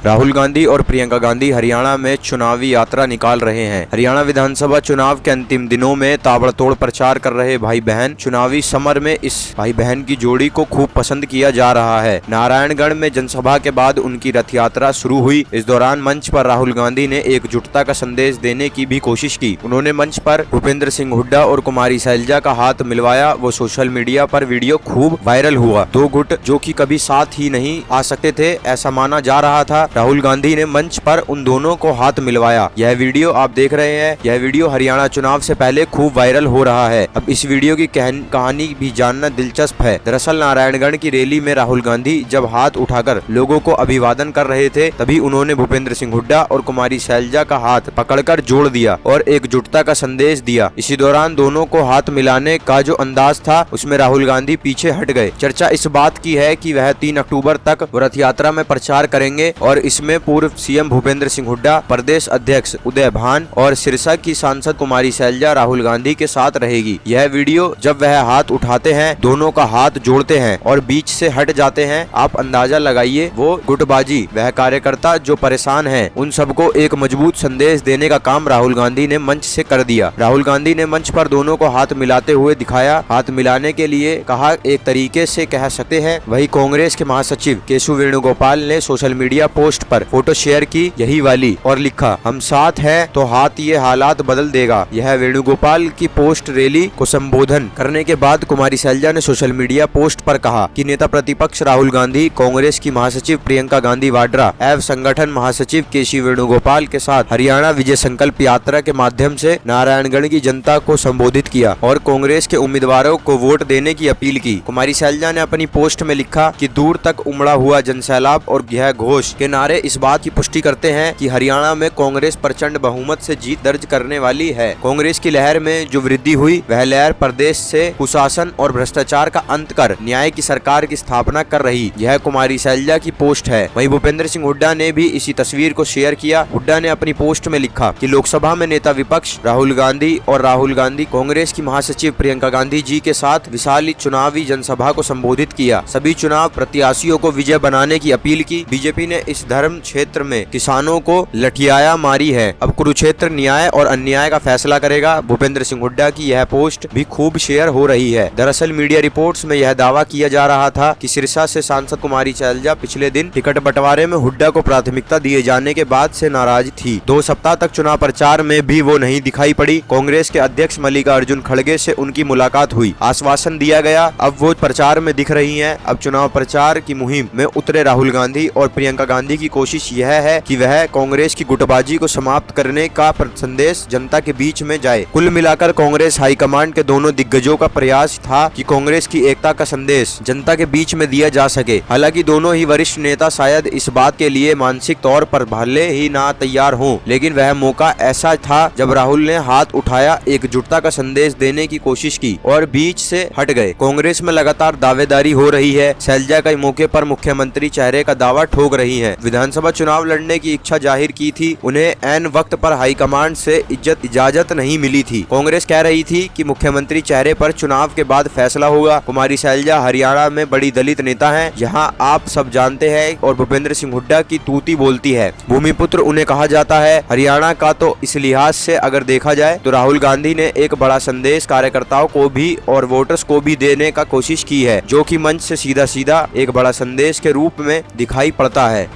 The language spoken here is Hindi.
राहुल गांधी और प्रियंका गांधी हरियाणा में चुनावी यात्रा निकाल रहे हैं। हरियाणा विधानसभा चुनाव के अंतिम दिनों में ताबड़तोड़ प्रचार कर रहे भाई बहन चुनावी समर में इस भाई बहन की जोड़ी को खूब पसंद किया जा रहा है। नारायणगढ़ में जनसभा के बाद उनकी रथ यात्रा शुरू हुई। इस दौरान मंच पर राहुल गांधी ने एकजुटता का संदेश देने की भी कोशिश की। उन्होंने मंच पर भूपेंद्र सिंह हुड्डा और कुमारी शैलजा का हाथ मिलवाया। वो सोशल मीडिया पर वीडियो खूब वायरल हुआ। दो गुट जो कि कभी साथ ही नहीं आ सकते थे ऐसा माना जा रहा था। राहुल गांधी ने मंच पर उन दोनों को हाथ मिलवाया। यह वीडियो आप देख रहे हैं। यह वीडियो हरियाणा चुनाव से पहले खूब वायरल हो रहा है। अब इस वीडियो की कहानी भी जानना दिलचस्प है। दरअसल नारायणगढ़ की रैली में राहुल गांधी जब हाथ उठाकर लोगों को अभिवादन कर रहे थे तभी उन्होंने भूपेंद्र सिंह हुड्डा और कुमारी शैलजा का हाथ पकड़कर जोड़ दिया और एकजुटता का संदेश दिया। इसी दौरान दोनों को हाथ मिलाने का जो अंदाज था उसमें राहुल गांधी पीछे हट गए। चर्चा इस बात की है कि वह 3 अक्टूबर तक रथ यात्रा में प्रचार करेंगे और इसमें पूर्व सीएम भूपेंद्र सिंह हुड्डा, प्रदेश अध्यक्ष उदय भान और सिरसा की सांसद कुमारी शैलजा राहुल गांधी के साथ रहेगी। यह वीडियो जब वह हाथ उठाते हैं, दोनों का हाथ जोड़ते हैं और बीच से हट जाते हैं, आप अंदाजा लगाइए वो गुटबाजी। वह कार्यकर्ता जो परेशान हैं, उन सबको एक मजबूत संदेश देने का काम राहुल गांधी ने मंच से कर दिया। राहुल गांधी ने मंच पर दोनों को हाथ मिलाते हुए दिखाया। हाथ मिलाने के लिए कहा, एक तरीके से कह सकते हैं। वही कांग्रेस के महासचिव केशव वेणुगोपाल ने सोशल मीडिया पोस्ट पर फोटो शेयर की यही वाली और लिखा, हम साथ हैं तो हाथ ये हालात बदल देगा। यह वेणुगोपाल की पोस्ट रैली को संबोधन करने के बाद कुमारी शैलजा ने सोशल मीडिया पोस्ट पर कहा कि नेता प्रतिपक्ष राहुल गांधी कांग्रेस की महासचिव प्रियंका गांधी वाड्रा एवं संगठन महासचिव केशव वेणुगोपाल के साथ हरियाणा विजय संकल्प यात्रा के माध्यम से नारायणगढ़ की जनता को संबोधित किया और कांग्रेस के उम्मीदवारों को वोट देने की अपील की। कुमारी शैलजा ने अपनी पोस्ट में लिखा कि दूर तक उमड़ा हुआ जनसैलाब और यह घोष के नारे इस बात की पुष्टि करते हैं कि हरियाणा में कांग्रेस प्रचंड बहुमत से जीत दर्ज करने वाली है। कांग्रेस की लहर में जो वृद्धि हुई वह लहर प्रदेश से कुशासन और भ्रष्टाचार का अंत कर न्याय की सरकार की स्थापना कर रही। यह कुमारी शैलजा की पोस्ट है। वहीं भूपेंद्र सिंह हुड्डा ने भी इसी तस्वीर को शेयर किया। हुड्डा ने अपनी पोस्ट में लिखा कि लोकसभा में नेता विपक्ष राहुल गांधी और राहुल गांधी कांग्रेस की महासचिव प्रियंका गांधी जी के साथ विशाल चुनावी जनसभा को संबोधित किया। सभी चुनाव प्रत्याशियों को विजय बनाने की अपील की। बीजेपी ने इस धर्म क्षेत्र में किसानों को लठियाया मारी है। अब कुरुक्षेत्र न्याय और अन्याय का फैसला करेगा। भूपेंद्र सिंह हुड्डा की यह पोस्ट भी खूब शेयर हो रही है। दरअसल मीडिया रिपोर्ट्स में यह दावा किया जा रहा था कि सिरसा से सांसद कुमारी शैलजा पिछले दिन टिकट बंटवारे में हुड्डा को प्राथमिकता दिए जाने के बाद से नाराज थी। 2 सप्ताह तक चुनाव प्रचार में भी वो नहीं दिखाई पड़ी। कांग्रेस के अध्यक्ष मल्लिकार्जुन खड़गे से उनकी मुलाकात हुई, आश्वासन दिया गया। अब वो प्रचार में दिख रही हैं। अब चुनाव प्रचार की मुहिम में उतरे राहुल गांधी और प्रियंका गांधी की कोशिश यह है कि वह कांग्रेस की गुटबाजी को समाप्त करने का संदेश जनता के बीच में जाए। कुल मिलाकर कांग्रेस हाईकमांड के दोनों दिग्गजों का प्रयास था कि कांग्रेस की एकता का संदेश जनता के बीच में दिया जा सके। हालांकि दोनों ही वरिष्ठ नेता शायद इस बात के लिए मानसिक तौर पर भले ही ना तैयार हों, लेकिन वह मौका ऐसा था जब राहुल ने हाथ उठाया, एकजुटता का संदेश देने की कोशिश की और बीच से हट गए। कांग्रेस में लगातार दावेदारी हो रही है। शैलजा कई मौके पर मुख्यमंत्री चेहरे का दावा ठोक रही है। विधानसभा चुनाव लड़ने की इच्छा जाहिर की थी। उन्हें ऐन वक्त पर हाईकमांड से इजाजत नहीं मिली थी। कांग्रेस कह रही थी कि मुख्यमंत्री चेहरे पर चुनाव के बाद फैसला होगा। कुमारी शैलजा हरियाणा में बड़ी दलित नेता हैं, जहां आप सब जानते हैं, और भूपेंद्र सिंह हुड्डा की तूती बोलती है। भूमिपुत्र उन्हें कहा जाता है हरियाणा का। तो इस लिहाज से अगर देखा जाए तो राहुल गांधी ने एक बड़ा संदेश कार्यकर्ताओं को भी और वोटर्स को भी देने का कोशिश की है, जो कि मंच से सीधा सीधा एक बड़ा संदेश के रूप में दिखाई पड़ता है।